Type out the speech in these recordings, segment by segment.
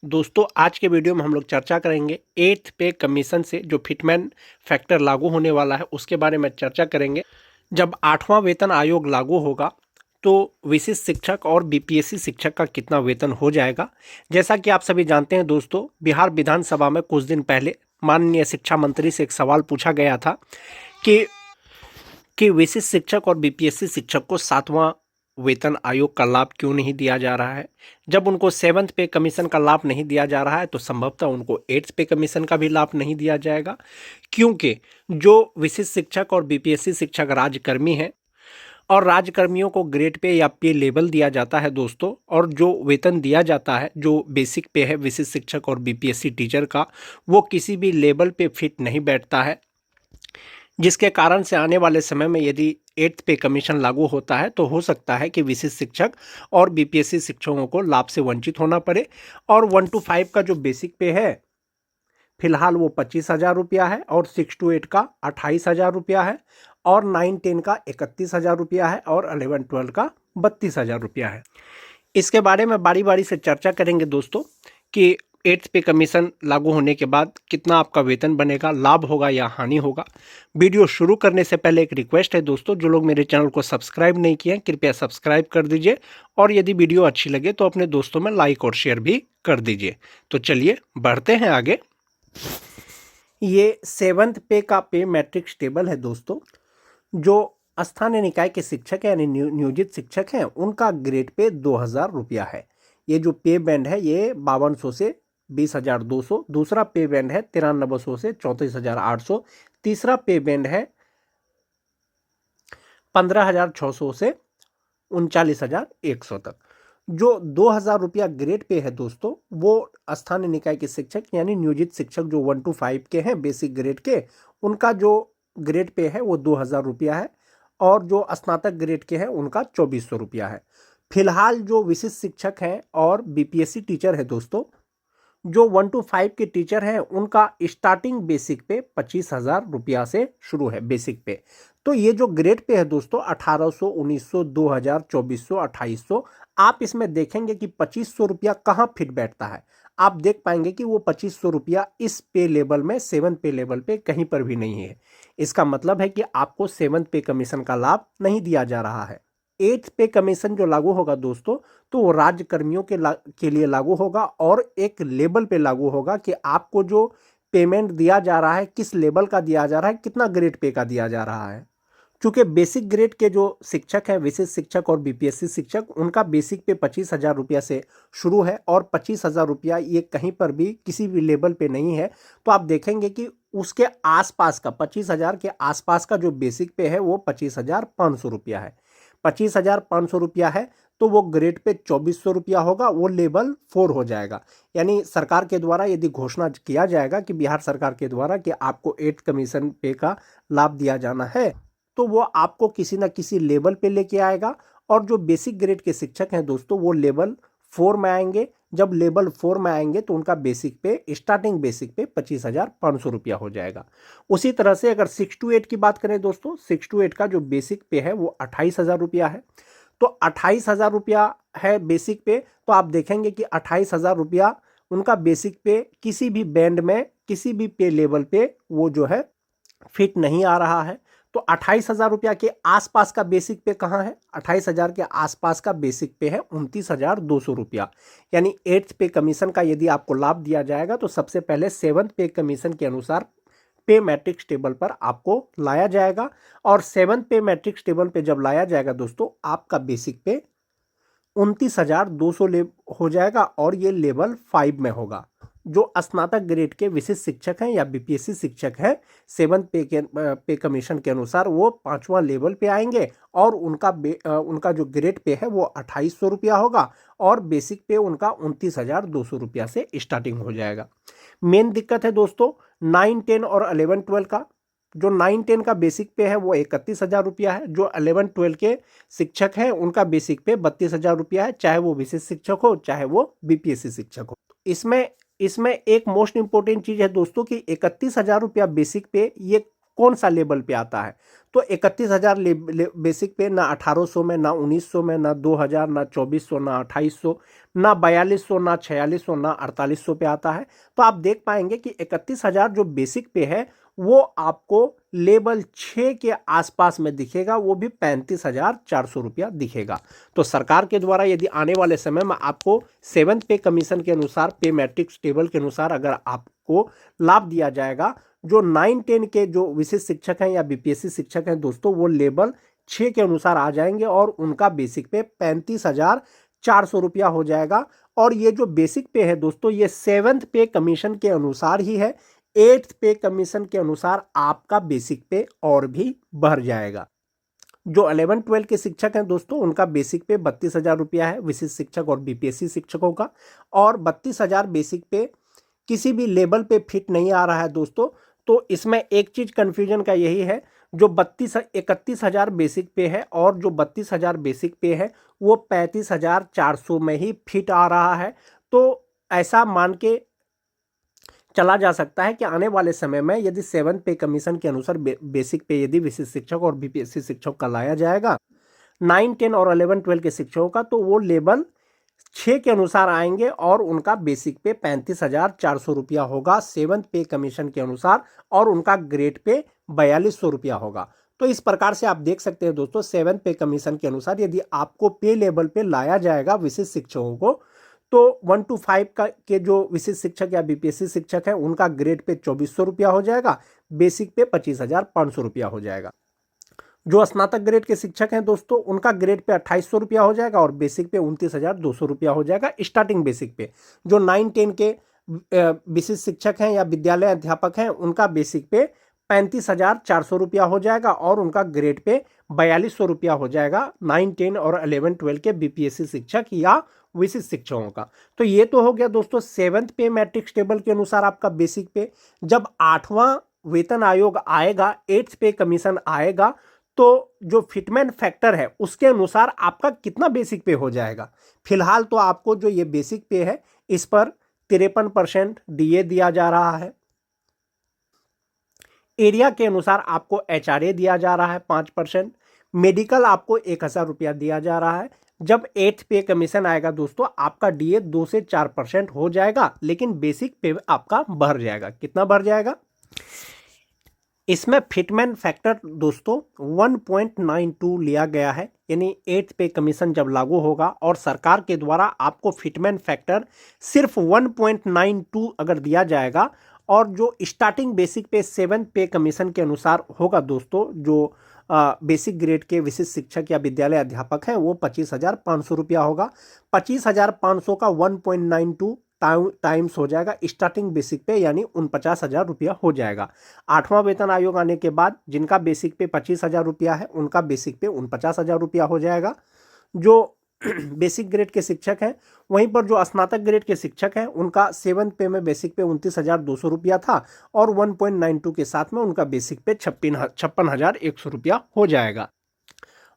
दोस्तों आज के वीडियो में हम लोग चर्चा करेंगे 8th पे कमीशन से जो फिटमैन फैक्टर लागू होने वाला है उसके बारे में चर्चा करेंगे। जब 8वां वेतन आयोग लागू होगा तो विशिष्ट शिक्षक और बीपीएससी शिक्षक का कितना वेतन हो जाएगा। जैसा कि आप सभी जानते हैं दोस्तों, बिहार विधानसभा में कुछ दिन पहले माननीय शिक्षा मंत्री से एक सवाल पूछा गया था कि विशिष्ट शिक्षक और बीपीएससी शिक्षक को 7वां वेतन आयोग का लाभ क्यों नहीं दिया जा रहा है। जब उनको 7th पे कमीशन का लाभ नहीं दिया जा रहा है तो संभवतः उनको 8th पे कमीशन का भी लाभ नहीं दिया जाएगा, क्योंकि जो विशिष्ट शिक्षक और बीपीएससी शिक्षक राज्यकर्मी हैं और राज्यकर्मियों को ग्रेड पे या पे लेवल दिया जाता है दोस्तों, और जो वेतन दिया जाता है जो बेसिक पे है विशिष्ट शिक्षक और बीपीएससी टीचर का, वो किसी भी लेवल पे फिट नहीं बैठता है, जिसके कारण से आने वाले समय में यदि 8th पे कमीशन लागू होता है तो हो सकता है कि विशिष्ट शिक्षक और बीपीएससी शिक्षकों को लाभ से वंचित होना पड़े। और 1 to 5 का जो बेसिक पे है फिलहाल वो 25,000 रुपया है, और 6 to 8 का 28,000 रुपया है, और 9-10 का 31,000 रुपया है, और 11-12 का 32,000 रुपया है। इसके बारे में बारी बारी से चर्चा करेंगे दोस्तों कि 8th पे कमीशन लागू होने के बाद कितना आपका वेतन बनेगा, लाभ होगा या हानि होगा। वीडियो शुरू करने से पहले एक रिक्वेस्ट है दोस्तों, जो लोग मेरे चैनल को सब्सक्राइब नहीं किए हैं कृपया सब्सक्राइब कर दीजिए, और यदि वीडियो अच्छी लगे तो अपने दोस्तों में लाइक और शेयर भी कर दीजिए। तो चलिए बढ़ते हैं आगे। ये 7th पे का पे मैट्रिक्स टेबल है दोस्तों। जो स्थानीय निकाय के शिक्षक यानी नियोजित शिक्षक हैं उनका ग्रेड पे 2,000 रुपया है। ये जो पे बैंड है ये 5200 से 20,200, दूसरा पे बैंड है 9300 से 34,800, तीसरा पे बैंड है 15,600 से 39,100 तक। जो 2,000 रुपया ग्रेड पे है दोस्तों, वो स्थानीय निकाय के शिक्षक यानी नियोजित शिक्षक जो 1 to 5 के हैं बेसिक ग्रेड के, उनका जो ग्रेड पे है वो 2,000 रुपया है, और जो स्नातक ग्रेड के हैं उनका 2,400 रुपया है। फिलहाल जो विशिष्ट शिक्षक हैं और बीपीएससी टीचर है दोस्तों, जो 1 to 5 के टीचर हैं उनका स्टार्टिंग बेसिक पे 25,000 रुपया से शुरू है बेसिक पे। तो ये जो ग्रेड पे है दोस्तों 1,800, 1,900, 2,000, 2,400, 2,800, आप इसमें देखेंगे कि 2,500 रुपया कहाँ फिट बैठता है। आप देख पाएंगे कि वो 2,500 रुपया इस पे लेवल में 7th पे लेवल पे कहीं पर भी नहीं है। इसका मतलब है कि आपको 7th पे कमीशन का लाभ नहीं दिया जा रहा है। 8th पे कमीशन जो लागू होगा दोस्तों, तो वो राज्य कर्मियों के लिए लागू होगा, और एक लेवल पे लागू होगा कि आपको जो पेमेंट दिया जा रहा है किस लेवल का दिया जा रहा है, कितना ग्रेड पे का दिया जा रहा है। चूंकि बेसिक ग्रेड के जो शिक्षक हैं विशिष्ट शिक्षक और बीपीएससी शिक्षक, उनका बेसिक पे 25,000 रुपया से शुरू है, और 25,000 रुपया ये कहीं पर भी किसी भी लेवल पे नहीं है। तो आप देखेंगे कि उसके आसपास का 25,000 के आसपास का जो बेसिक पे है वो 25,500 रुपया है। 25,500 रुपया है तो वो ग्रेड पे 2,400 रुपया होगा, वो लेवल 4 हो जाएगा। यानी सरकार के द्वारा यदि घोषणा किया जाएगा कि बिहार सरकार के द्वारा कि आपको 8th कमीशन पे का लाभ दिया जाना है, तो वो आपको किसी ना किसी लेवल पे लेके आएगा। और जो बेसिक ग्रेड के शिक्षक हैं दोस्तों वो लेवल 4 में आएंगे। जब लेवल 4 में आएंगे तो उनका बेसिक पे स्टार्टिंग बेसिक पे 25,500 रुपया हो जाएगा। उसी तरह से अगर 6 to 8 की बात करें दोस्तों, 6 to 8 का जो बेसिक पे है वो 28,000 रुपया है। तो 28,000 रुपया है बेसिक पे, तो आप देखेंगे कि 28,000 रुपया उनका बेसिक पे किसी भी बैंड में किसी भी पे लेवल पे वो जो है फिट नहीं आ रहा है। तो 28,000 रुपया के आसपास का बेसिक पे कहाँ है, 28,000 के आसपास का बेसिक पे है 29,200 रुपया। यानी 8th पे कमीशन का यदि आपको लाभ दिया जाएगा तो सबसे पहले 7th पे कमीशन के अनुसार पे मैट्रिक्स टेबल पर आपको लाया जाएगा, और 7th पे मैट्रिक्स टेबल पे जब लाया जाएगा दोस्तों आपका बेसिक पे 29,200 हो जाएगा, और ये लेवल 5 में होगा। जो स्नातक ग्रेड के विशिष्ट शिक्षक हैं या बीपीएससी शिक्षक हैं 7th पे कमीशन के अनुसार वो 5वां लेवल पे आएंगे, और उनका जो ग्रेड पे है वो 2,800 रुपया होगा, और बेसिक पे उनका 29,200 रुपया से स्टार्टिंग हो जाएगा। मेन दिक्कत है दोस्तों 9-10 और 11-12 का। जो 9-10 का बेसिक पे है वो 31,000 रुपया है। जो 11-12 के शिक्षक हैं उनका बेसिक पे 32,000 रुपया है, चाहे वो विशिष्ट शिक्षक हो चाहे वो बीपीएससी शिक्षक हो। इसमें एक मोस्ट इंपॉर्टेंट चीज है दोस्तों कि 31,000 रुपया बेसिक पे ये कौन सा लेवल पे आता है। तो 31,000 बेसिक पे ना 1800 में, ना 1900 में, ना 2000, ना 2400, ना 2800, ना 4200, ना 4600, ना 4800 पे आता है। तो आप देख पाएंगे कि 31,000 जो बेसिक पे है वो आपको लेवल 6 के आसपास में दिखेगा, वो भी 35,400 रुपया दिखेगा। तो सरकार के द्वारा यदि आने वाले समय में आपको 7th पे कमीशन के अनुसार, पे मैट्रिक्स टेबल के अनुसार अगर आपको लाभ दिया जाएगा, जो 9-10 के जो विशिष्ट शिक्षक हैं या बीपीएससी शिक्षक हैं दोस्तों, वो लेवल 6 के अनुसार आ जाएंगे और उनका बेसिक पे 35,400 रुपया हो जाएगा। और ये जो बेसिक पे है दोस्तों, ये 7th पे कमीशन के अनुसार ही है। 8th पे कमीशन के अनुसार आपका बेसिक पे और भी बढ़ जाएगा। जो 11-12 के शिक्षक हैं दोस्तों, उनका बेसिक पे 32,000 रुपया है, विशिष्ट शिक्षक और बीपीएससी शिक्षकों का। और 32,000 बेसिक पे किसी भी लेवल पे फिट नहीं आ रहा है दोस्तों। तो इसमें एक चीज कंफ्यूजन का यही है, जो 31,000 बेसिक पे है और जो 32,000 बेसिक पे है वो 35,400 में ही फिट आ रहा है। तो ऐसा मान के चला जा सकता है कि आने वाले समय में यदि 7th पे कमीशन के अनुसार बेसिक पे यदि विशिष्ट शिक्षक और बीपीएससी शिक्षक का लाया जाएगा, 9-10 और 11-12 के शिक्षकों का, तो वो लेवल 6 के अनुसार आएंगे और उनका बेसिक पे 35,400 रुपया होगा 7th पे कमीशन के अनुसार, और उनका ग्रेड पे 4200 रुपया होगा। तो इस प्रकार से आप देख सकते हैं दोस्तों, 7th पे कमीशन के अनुसार यदि आपको पे लेवल पे लाया जाएगा विशिष्ट शिक्षकों को, तो 1 to 5 का के जो विशिष्ट शिक्षक या बीपीएससी शिक्षक है उनका ग्रेड पे 2400 रुपया हो जाएगा, बेसिक पे 25,500 रुपया हो जाएगा। जो स्नातक ग्रेड के शिक्षक हैं दोस्तों, उनका ग्रेड पे 2800 रुपया हो जाएगा और बेसिक पे 29,200 रुपया हो जाएगा स्टार्टिंग बेसिक पे। जो 9-10 के विशिष्ट शिक्षक हैं या विद्यालय अध्यापक हैं, उनका बेसिक पे 35,400 रुपया हो जाएगा और उनका ग्रेड पे 4200 रुपया हो जाएगा 9-10 और 11-12 के बीपीएससी शिक्षक या विशिष्ट शिक्षकों का। तो ये तो हो गया दोस्तों 7th पे मैट्रिक्स टेबल के अनुसार आपका बेसिक पे। जब 8वां वेतन आयोग आएगा, 8th पे कमीशन आएगा, तो जो फिटमेंट फैक्टर है उसके अनुसार आपका कितना बेसिक पे हो जाएगा। फिलहाल तो आपको जो ये बेसिक पे है इस पर 53% डीए दिया जा रहा है। एरिया के अनुसार आपको एचआरए दिया जा रहा है 5%। मेडिकल आपको 1,000 रुपया दिया जा रहा है। जब 8th पे कमीशन आएगा दोस्तों, आपका डीए 2 से 4% हो जाएगा, लेकिन बेसिक पे आपका बढ़ जाएगा। कितना बढ़ जाएगा? इसमें फिटमेंट फैक्टर दोस्तों 1.92 लिया गया है, यानी 8th पे कमीशन जब लागू होगा और सरकार के द्वारा आपको फिटमेंट फैक्टर सिर्फ 1.92 अगर दिया जाएगा, और जो स्टार्टिंग बेसिक पे 7th पे कमीशन के अनुसार होगा दोस्तों, जो बेसिक ग्रेड के विशिष्ट शिक्षक या विद्यालय अध्यापक हैं, वो 25,500 रुपया होगा। 25,500 का 1.92 टाइम्स हो जाएगा स्टार्टिंग बेसिक पे, यानी 49,000 रुपया हो जाएगा। 8वां वेतन आयोग आने के बाद जिनका बेसिक पे 25,000 रुपया है, उनका बेसिक पे 49,000 रुपया हो जाएगा। जो बेसिक ग्रेड के शिक्षक हैं, वहीं पर जो स्नातक ग्रेड के शिक्षक हैं, उनका 7th पे में बेसिक पे 29,200 रुपया था और 1.92 के साथ में उनका बेसिक पे 56,100 रुपया हो जाएगा।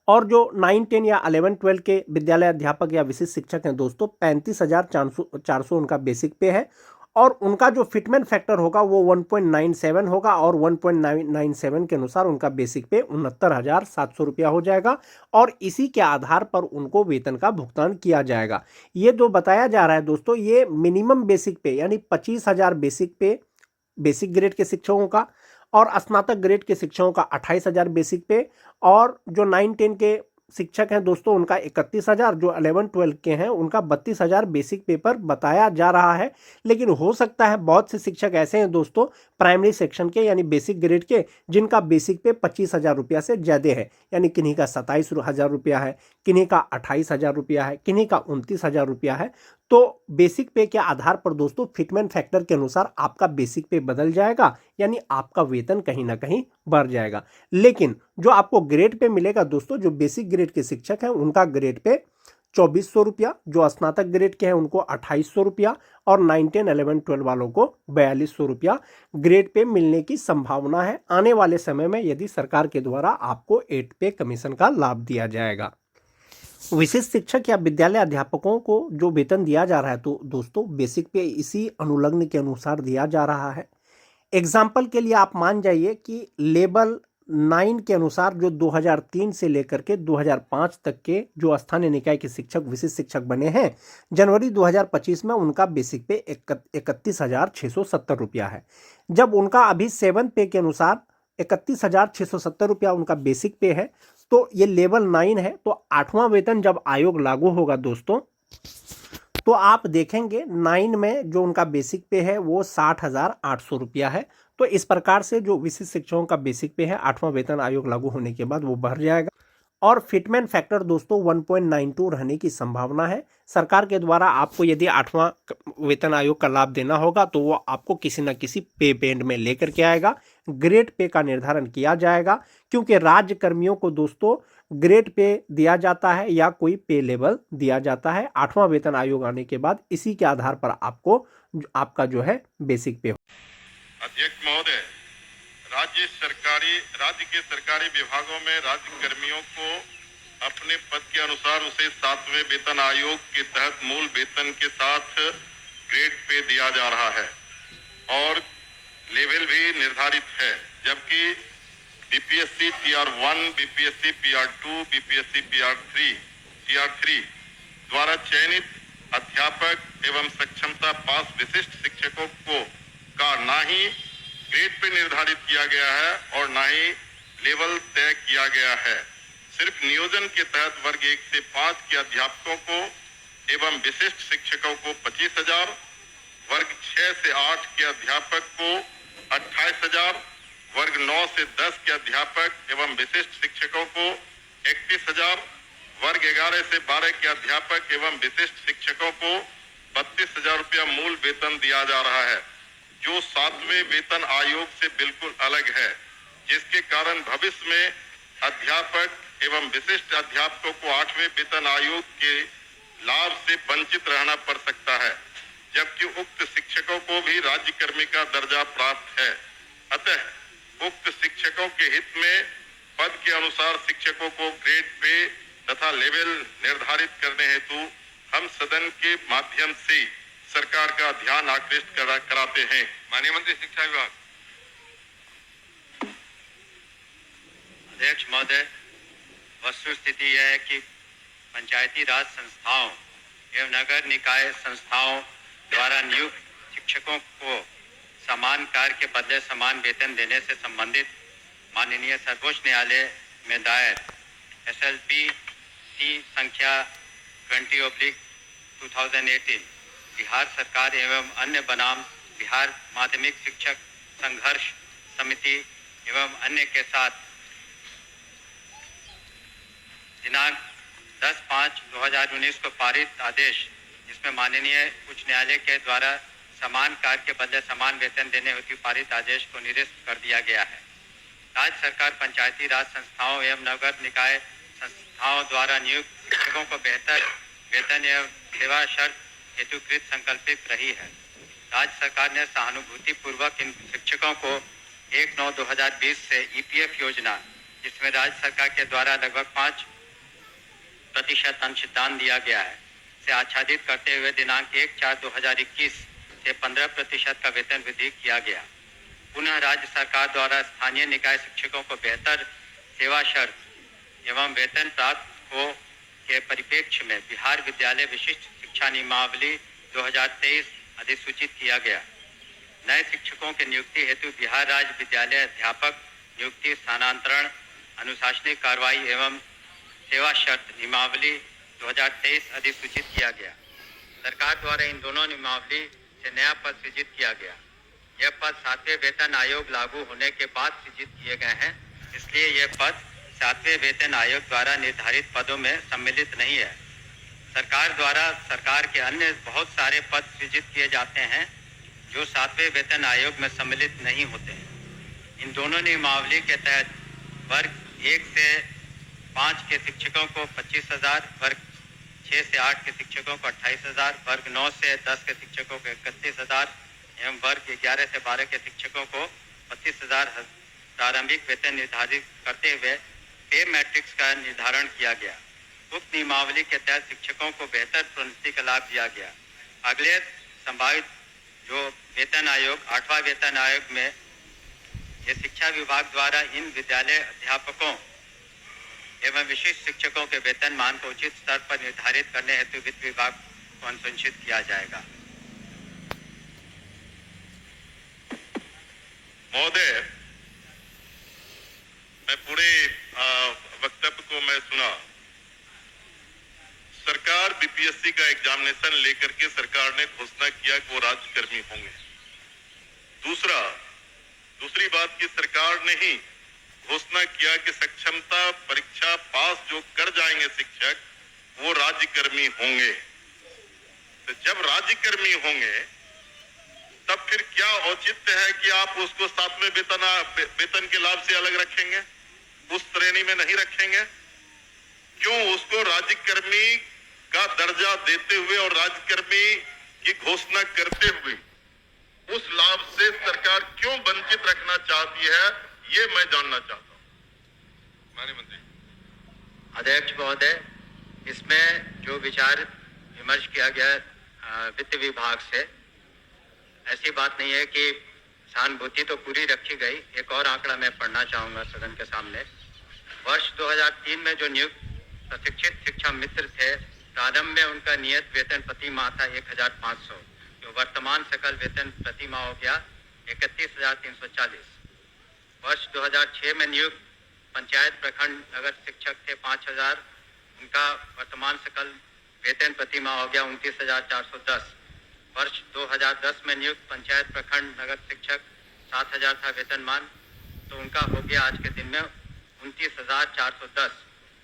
और जो 9-10 या 11-12 के विद्यालय अध्यापक या विशिष्ट शिक्षक हैं दोस्तों, 35,400 उनका बेसिक पे है और उनका जो फिटमेंट फैक्टर होगा वो 1.97 होगा और 1.97 के अनुसार उनका बेसिक पे 69,700 रुपया हो जाएगा और इसी के आधार पर उनको वेतन का भुगतान किया जाएगा। ये जो बताया जा रहा है दोस्तों, ये मिनिमम बेसिक पे यानी 25,000 बेसिक पे बेसिक ग्रेड के शिक्षकों का, और स्नातक ग्रेड के शिक्षकों का 28,000 बेसिक पे, और जो 9-10 के शिक्षक हैं दोस्तों उनका 31,000, जो 11-12 के हैं उनका 32,000 बेसिक पे पर बताया जा रहा है। लेकिन हो सकता है बहुत से शिक्षक ऐसे हैं दोस्तों प्राइमरी सेक्शन के यानी बेसिक ग्रेड के, जिनका बेसिक पे 25,000 रुपया से ज़्यादा है, यानी किन्हीं का 27,000 रुपया है, किन्हीं का 28,000 रुपया है, किन्हीं का 29,000 रुपया है। तो बेसिक पे के आधार पर दोस्तों फिटमेंट फैक्टर के अनुसार आपका बेसिक पे बदल जाएगा, यानी आपका वेतन कहीं ना कहीं बढ़ जाएगा। लेकिन जो आपको ग्रेड पे मिलेगा दोस्तों, जो बेसिक ग्रेड के शिक्षक हैं उनका ग्रेड पे 2,400 रुपया, जो स्नातक ग्रेड के हैं उनको 2,800 रुपया और 9-10 11-12 वालों को 4,200 रुपया ग्रेड पे मिलने की संभावना है आने वाले समय में, यदि सरकार के द्वारा आपको 8 पे कमीशन का लाभ दिया जाएगा। विशिष्ट शिक्षक या विद्यालय अध्यापकों को जो वेतन दिया जा रहा है तो दोस्तों बेसिक पे इसी अनुलग्न के अनुसार दिया जा रहा है। एग्जाम्पल के लिए आप मान जाइए कि लेवल 9 के अनुसार जो 2003 से लेकर के 2005 तक के जो स्थानीय निकाय के शिक्षक विशिष्ट शिक्षक बने हैं, जनवरी 2025 में उनका बेसिक पे 31,670 रुपया है। जब उनका अभी 7 पे के अनुसार 31,670 रुपया उनका बेसिक पे है, तो ये लेवल 9 है। तो 8वां वेतन जब आयोग लागू होगा दोस्तों, तो आप देखेंगे 9 में जो उनका बेसिक पे है वो 60,800 रुपया है। तो इस प्रकार से जो विशिष्ट शिक्षकों का बेसिक पे है 8वां वेतन आयोग लागू होने के बाद वो बढ़ जाएगा। और फिटमेंट फैक्टर दोस्तों 1.92 रहने की संभावना है। सरकार के द्वारा आपको यदि 8वां वेतन आयोग का लाभ देना होगा तो वो आपको किसी न किसी पे बैंड में लेकर के आएगा। ग्रेड पे का निर्धारण किया जाएगा, क्योंकि राज्य कर्मियों को दोस्तों ग्रेड पे दिया जाता है या कोई पे लेवल दिया जाता है। 8वां वेतन आयोग आने के बाद इसी के आधार पर आपको आपका जो है बेसिक पे। अध्यक्ष महोदय, राज्य के सरकारी विभागों में राज्य कर्मियों को अपने पद के अनुसार उसे 7वें वेतन आयोग के तहत मूल वेतन के साथ ग्रेड पे दिया जा रहा है और लेवल भी निर्धारित है, जबकि बीपीएससी टीआर1, बीपीएससी पीआर2, बीपीएससी टीआर3 द्वारा चयनित अध्यापक एवं सक्षमता पास विशिष्ट शिक्षकों को का ना ही ग्रेड पे निर्धारित किया गया है और ना ही लेवल तय किया गया है। सिर्फ नियोजन के तहत वर्ग 1 से 5 के अध्यापकों को एवं विशिष्ट शिक्षकों को 25,000, वर्ग 6 से 8 के अध्यापक को 28,000, वर्ग 9 से 10 के अध्यापक एवं विशिष्ट शिक्षकों को 31,000, वर्ग 11 से 12 के अध्यापक एवं विशिष्ट शिक्षकों को 32,000 रुपया मूल वेतन दिया जा रहा है, जो 7वें वेतन आयोग से बिल्कुल अलग है, जिसके कारण भविष्य में अध्यापक एवं विशिष्ट अध्यापकों को 8वें वेतन आयोग के लाभ से वंचित रहना पड़ सकता है, जबकि उक्त शिक्षकों को भी राज्य कर्मी का दर्जा प्राप्त है। अतः उक्त शिक्षकों के हित में पद के अनुसार शिक्षकों को ग्रेड पे तथा लेवल निर्धारित करने हेतु हम सदन के माध्यम से सरकार का ध्यान आकृष्ट कराते हैं। माननीय मंत्री शिक्षा विभाग। अध्यक्ष महोदय, वस्तुस्थिति यह है कि पंचायती राज संस्थाओं एवं नगर निकाय संस्थाओं द्वारा नियुक्त शिक्षकों को समान कार्य के बदले समान वेतन देने से संबंधित माननीय सर्वोच्च न्यायालय में दायर SLP संख्या 20/2018 बिहार सरकार एवं अन्य बनाम बिहार माध्यमिक शिक्षक संघर्ष समिति एवं अन्य के साथ दिनांक 10/5/2019 को पारित आदेश, जिसमें माननीय उच्च न्यायालय के द्वारा समान कार्य के बदले समान वेतन देने हेतु पारित आदेश को निरस्त कर दिया गया है। राज्य सरकार पंचायती राज संस्थाओं एवं नगर निकाय संस्थाओं द्वारा नियुक्त शिक्षकों को बेहतर वेतन एवं सेवा शर्त हेतुकृत संकल्पित रही है। राज्य सरकार ने सहानुभूति पूर्वक इन शिक्षकों को 1/9/2020 से EPF योजना, जिसमें राज्य सरकार के द्वारा लगभग 5% अंशदान दिया गया है, से आच्छादित करते हुए दिनांक 1/4/2021 से 15% का वेतन वृद्धि किया गया। पुनः राज्य सरकार द्वारा स्थानीय निकाय शिक्षकों को बेहतर सेवा शर्त एवं वेतन प्राप्त हो के परिप्रेक्ष्य में बिहार विद्यालय विशिष्ट शिक्षा नियमावली 2023 अधिसूचित किया गया। नए शिक्षकों के नियुक्ति हेतु बिहार राज्य विद्यालय अध्यापक नियुक्ति स्थानांतरण अनुशासनिक कार्रवाई एवं सेवा शर्त नियमावली 2023 अधिसूचित किया गया। सरकार द्वारा इन दोनों नियमावली से नया पद सृजित किया गया। यह पद 7वें वेतन आयोग लागू होने के बाद सृजित किए गए हैं, इसलिए यह पद 7वें वेतन आयोग द्वारा निर्धारित पदों में सम्मिलित नहीं है। सरकार द्वारा सरकार के अन्य बहुत सारे पद सृजित किए जाते हैं जो 7वें वेतन आयोग में सम्मिलित नहीं होते हैं। इन दोनों नियमावली के तहत वर्ग 1 से 5 के शिक्षकों को 25,000, वर्ग 6 से 8 के शिक्षकों को 28,000, वर्ग 9 से 10 के शिक्षकों को 31,000 एवं वर्ग 11 से 12 के शिक्षकों को 25,000 प्रारंभिक वेतन निर्धारित करते हुए पे मैट्रिक्स का निर्धारण किया गया। उक्त नियमावली के तहत शिक्षकों को बेहतर प्रोन्नति का लाभ दिया गया। अगले संभावित जो वेतन आयोग 8वां वेतन आयोग में ये शिक्षा विभाग द्वारा इन विद्यालय अध्यापकों एवं विशिष्ट शिक्षकों के वेतन मान को उचित स्तर पर निर्धारित करने हेतु वित्त विभाग को अनुशंसित किया जाएगा। महोदय, मैं पूरे वक्तव्य को मैं सुना। सरकार बीपीएससी का एग्जामिनेशन लेकर के सरकार ने घोषणा किया कि वो राज्यकर्मी होंगे। दूसरी बात की सरकार ने ही घोषणा किया कि सक्षमता परीक्षा पास जो कर जाएंगे शिक्षक वो राज्यकर्मी होंगे। तो जब राज्यकर्मी होंगे तब फिर क्या औचित्य है कि आप उसको सातवें वेतन के लाभ से अलग रखेंगे, उस श्रेणी में नहीं रखेंगे? क्यों उसको राज्यकर्मी का दर्जा देते हुए और राज्यकर्मी की घोषणा करते हुए उस लाभ से सरकार क्यों वंचित रखना चाहती है, ये मैं जानना चाहता हूं। माननीय मंत्री। अध्यक्ष महोदय, इसमें जो विचार विमर्श किया गया वित्त विभाग से, ऐसी बात नहीं है कि सहानुभूति तो पूरी रखी गई। एक और आंकड़ा मैं पढ़ना चाहूंगा सदन के सामने। वर्ष 2003 में जो नियुक्त प्रशिक्षित शिक्षा मित्र थे, प्रारंभ में उनका नियत वेतन प्रति माह था 1500, जो वर्तमान सकल वेतन प्रति माह हो गया 31,340। वर्ष 2006 में नियुक्त पंचायत प्रखंड नगर शिक्षक थे 5000, उनका वर्तमान सकल वेतन प्रति माह हो गया 29,410। वर्ष 2010 में नियुक्त पंचायत प्रखंड नगर शिक्षक 7000 था वेतनमान, तो उनका हो गया आज के दिन में 29,410।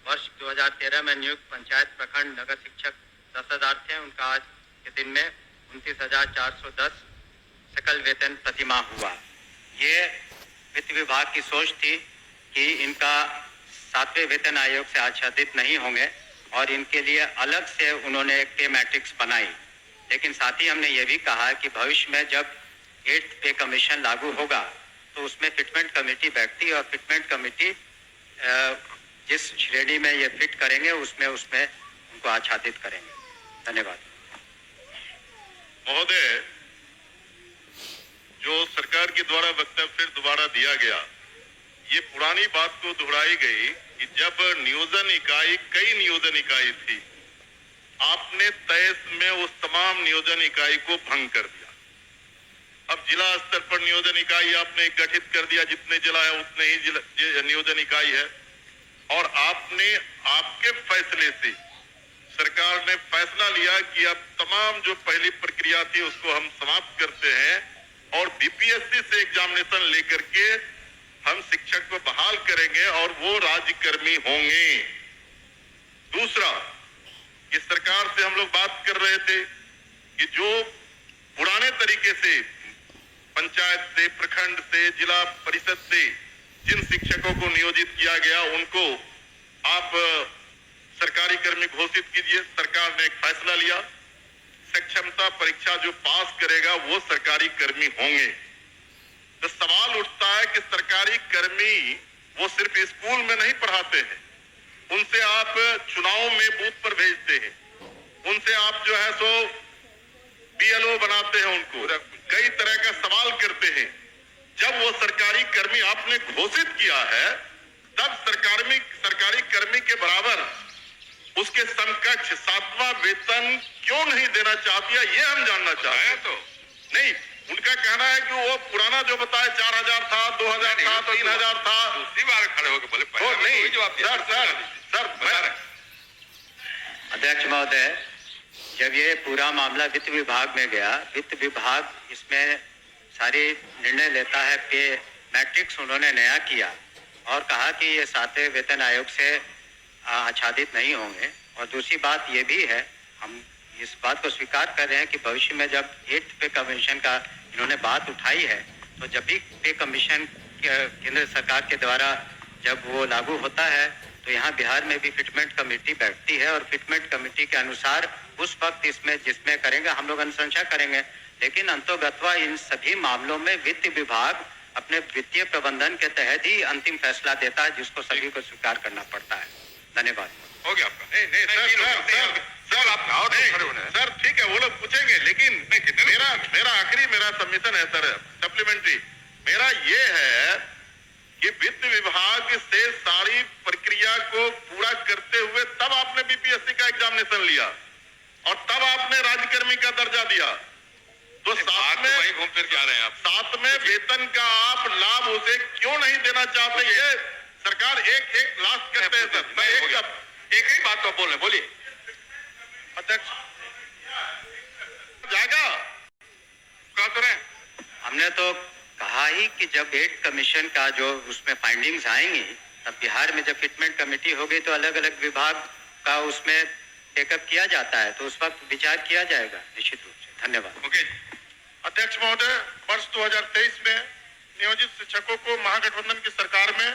वर्ष 2013 में नियुक्त पंचायत प्रखंड नगर शिक्षक 10,000 थे, उनका आज के दिन में 29,410 सकल वेतन प्रति माह हुआ। ये वित्त विभाग की सोच थी कि इनका 7वें वेतन आयोग से आच्छादित नहीं होंगे और इनके लिए अलग से उन्होंने एक पे मैट्रिक्स बनाई। लेकिन साथ ही हमने ये भी कहा कि भविष्य में जब 8th पे कमीशन लागू होगा तो उसमें फिटमेंट कमेटी बैठती और फिटमेंट कमेटी जिस श्रेणी में ये फिट करेंगे उसमें उनको आच्छादित करेंगे। धन्यवाद। महोदय, जो सरकार के द्वारा वक्तव्य फिर दोबारा दिया गया, ये पुरानी बात को दोहराई गई कि जब कई नियोजन इकाई थी, आपने तय में उस तमाम नियोजन इकाई को भंग कर दिया। अब जिला स्तर पर नियोजन इकाई आपने गठित कर दिया, जितने जिला है उतने ही नियोजन इकाई है। और आपके फैसले से सरकार ने फैसला लिया कि अब तमाम जो पहली प्रक्रिया थी उसको हम समाप्त करते हैं और बीपीएससी से एग्जामिनेशन लेकर के हम शिक्षक को बहाल करेंगे और वो राज्यकर्मी होंगे। दूसरा, इस सरकार से हम लोग बात कर रहे थे कि जो पुराने तरीके से पंचायत से, प्रखंड से, जिला परिषद से जिन शिक्षकों को नियोजित किया गया उनको आप सरकारी कर्मी घोषित कीजिए। सरकार ने एक फैसला लिया, सक्षमता परीक्षा जो पास करेगा वो सरकारी कर्मी होंगे। तो सवाल उठता है कि सरकारी कर्मी वो सिर्फ स्कूल में नहीं पढ़ाते हैं, उनसे आप चुनाव में बूथ पर भेजते हैं, उनसे आप जो है सो बीएलओ बनाते हैं, उनको कई तरह का सवाल करते हैं। जब वो सरकारी कर्मी आपने घोषित किया है तब सरकारी कर्मी के बराबर उसके समकक्ष 7वां वेतन क्यों नहीं देना चाहती है, ये हम जानना चाहते हैं। तो नहीं, उनका कहना है कि वो पुराना जो बताया 4000 था, 2000 था, 3000 था। दूसरी बार खड़े होकर बोले सर। अध्यक्ष महोदय, जब ये पूरा मामला वित्त विभाग में गया, वित्त विभाग इसमें सारी निर्णय लेता है। पे मैट्रिक्स उन्होंने नया किया और कहा कि ये 7वें वेतन आयोग से आच्छादित नहीं होंगे। और दूसरी बात ये भी है, हम इस बात को स्वीकार कर रहे हैं कि भविष्य में जब 8th पे कमीशन का इन्होंने बात उठाई है, तो जब भी पे कमीशन केंद्र सरकार के द्वारा जब वो लागू होता है तो यहाँ बिहार में भी फिटमेंट कमेटी बैठती है और फिटमेंट कमेटी के अनुसार उस वक्त जिसमें करेंगे हम लोग अनुशंसा करेंगे। लेकिन अंतोगत्वा इन सभी मामलों में वित्त विभाग अपने वित्तीय प्रबंधन के तहत ही अंतिम फैसला देता है, जिसको सभी को स्वीकार करना पड़ता है। धन्यवाद। हो गया आपका। सर ठीक है, वो लोग पूछेंगे, लेकिन मेरा सबमिशन है सर, सप्लीमेंट्री मेरा ये है कि वित्त विभाग से सारी प्रक्रिया को पूरा करते हुए तब आपने बीपीएससी का एग्जामिनेशन लिया और तब आपने राज्यकर्मी का दर्जा दिया। तो साथ में वही घूम फिर के आ रहे हैं आप। साथ में वेतन का आप लाभ उसे क्यों नहीं देना चाहते? ये सरकार एक लास्ट करते हैं सर। मैं एक ही बात को बोल रहे, बोलिए अध्यक्ष जाएगा क्या करें? हमने तो कहा ही कि जब 8 कमीशन का जो उसमें फाइंडिंग्स आएंगी, तब बिहार में जब फिटमेंट कमेटी होगी तो अलग अलग विभाग का उसमें टेकअप किया जाता है, तो उस वक्त विचार किया जाएगा निश्चित रूप से। धन्यवाद। ओके अध्यक्ष महोदय, वर्ष 2023 में नियोजित शिक्षकों को महागठबंधन की सरकार में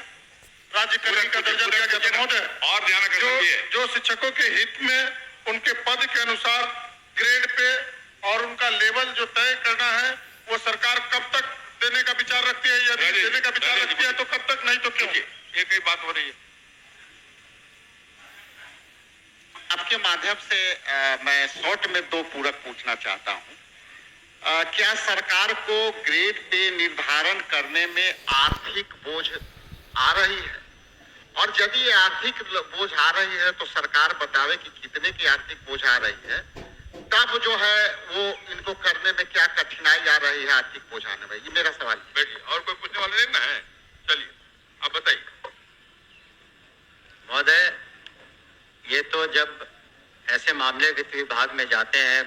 राज्यकर्मी का दर्जा दिया गया था महोदय। और ध्यान जो शिक्षकों के हित में उनके पद के अनुसार ग्रेड पे और उनका लेवल जो तय करना है वो सरकार कब तक देने का विचार रखती है? यदि देने का विचार रखती है तो कब तक, नहीं तो क्यों? एक ही बात हो रही है। आपके माध्यम से मैं शॉर्ट में 2 पूरक पूछना चाहता हूं। क्या सरकार को ग्रेड पे निर्धारण करने में आर्थिक बोझ आ रही है? और यदि ये आर्थिक बोझ आ रही है तो सरकार बतावे कि कितने की आर्थिक बोझ आ रही है, तब जो है वो इनको करने में क्या कठिनाई आ रही है आर्थिक बोझ आने में? ये मेरा सवाल है। बैठिए, और कोई पूछने वाले नहीं ना है? चलिए आप बताइए। महोदय, ये तो जब ऐसे मामले वित्त विभाग में जाते हैं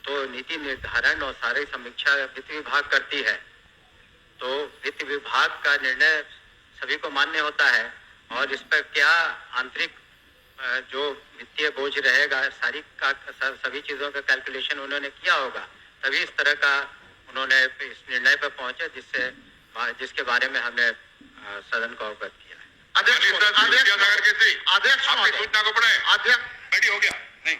तो नीति निर्धारण और सारी समीक्षा वित्त विभाग करती है, तो वित्त विभाग का निर्णय सभी को मान्य होता है और इस पर क्या आंतरिक जो वित्तीय बोझ रहेगा सभी चीजों का कैलकुलेशन उन्होंने किया होगा, तभी इस तरह का उन्होंने इस निर्णय पर पहुंचे जिसके बारे में हमने सदन को अवगत किया है। अध्यक्ष सूचना को पढ़े। अध्यक्ष बैठी हो गया नहीं